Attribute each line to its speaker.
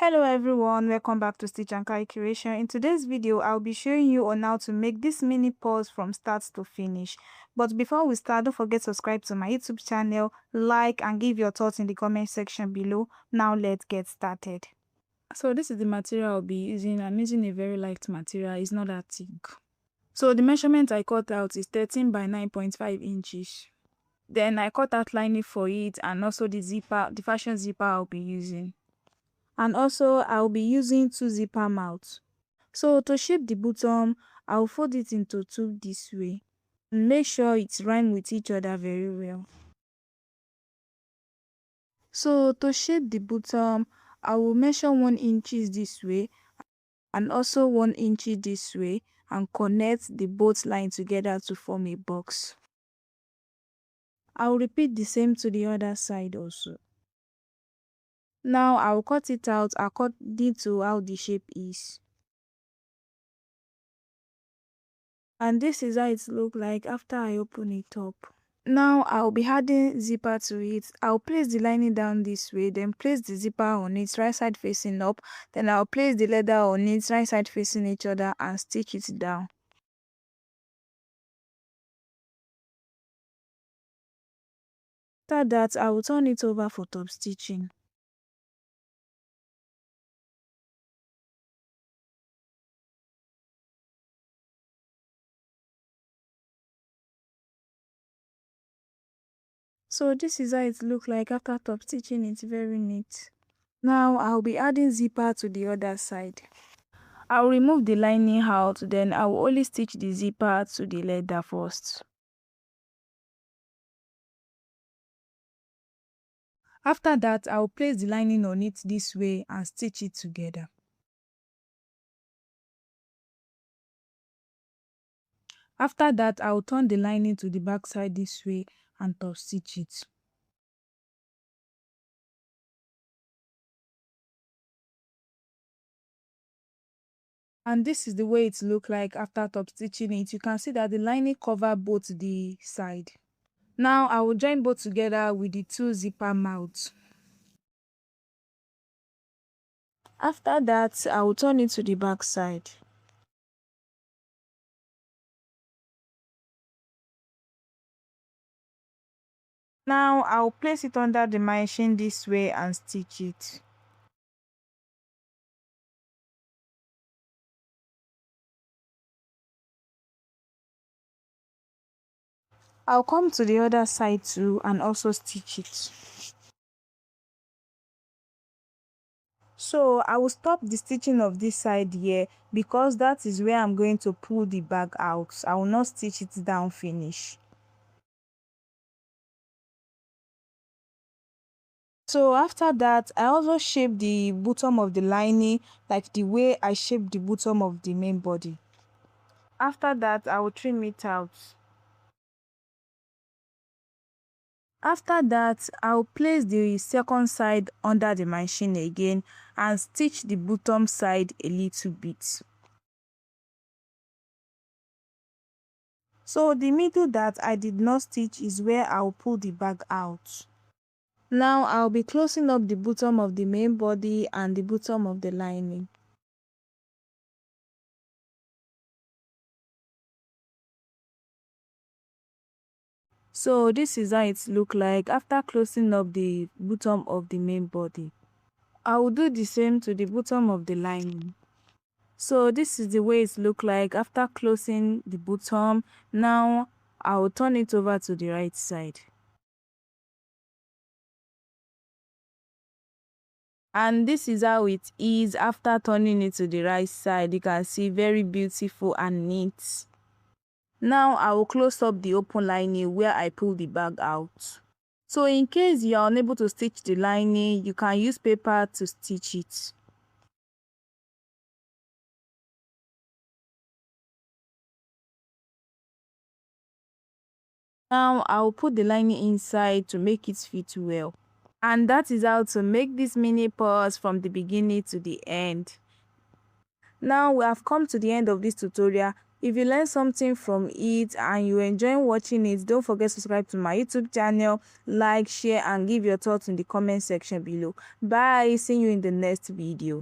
Speaker 1: Hello everyone, welcome back to Stitch and Kai Creation. In today's video, I'll be showing you on how to make this mini purse from start to finish. But before we start, don't forget to subscribe to my YouTube channel, like and give your thoughts in the comment section below. Now let's get started. So this is the material I'll be using. I'm using a very light material, it's not that thick. So the measurement I cut out is 13 by 9.5 inches. Then I cut out lining for it and also the zipper, the fashion zipper I'll be using. And also I'll be using 2 zipper mouths. So to shape the bottom, I'll fold it into 2 this way. And make sure it's rhyme with each other very well. So to shape the bottom, I will measure 1 inch this way and also 1 inch this way and connect the both lines together to form a box. I'll repeat the same to the other side also. Now I'll cut it out according to how the shape is. And this is how it looks like after I open it up. Now I'll be adding zipper to it. I'll place the lining down this way, then place the zipper on it right side facing up, then I'll place the leather on it right side facing each other and stitch it down. After that, I will turn it over for top stitching. So this is how it looks like after top stitching. It's very neat. Now I'll be adding zipper to the other side. I'll remove the lining out, then I will only stitch the zipper to the leather first. After that, I'll place the lining on it this way and stitch it together. After that, I'll turn the lining to the back side this way and top stitch it. And this is the way it looks like after top stitching it. You can see that the lining covers both the side. Now I will join both together with the 2 zipper mouths. After that, I will turn it to the back side. Now I'll place it under the machine this way and stitch it. I'll come to the other side too and also stitch it. So I will stop the stitching of this side here because that is where I'm going to pull the bag out. I will not stitch it down finish. So after that, I also shape the bottom of the lining like the way I shaped the bottom of the main body. After that, I will trim it out. After that, I'll place the second side under the machine again and stitch the bottom side a little bit. So the middle that I did not stitch is where I'll pull the bag out. Now I'll be closing up the bottom of the main body and the bottom of the lining. So this is how it looks like after closing up the bottom of the main body. I will do the same to the bottom of the lining. So this is the way it looks like after closing the bottom. Now I will turn it over to the right side. And this is how it is after turning it to the right side. You can see very beautiful and neat. Now I will close up the open lining where I pull the bag out. So in case you are unable to stitch the lining, you can use paper to stitch it. Now I will put the lining inside to make it fit well. And that is how to make this mini purse from the beginning to the end. Now we have come to the end of this tutorial. If you learn something from it and you enjoy watching it, don't forget to subscribe to my YouTube channel, like, share and give your thoughts in the comment section below. Bye, see you in the next video.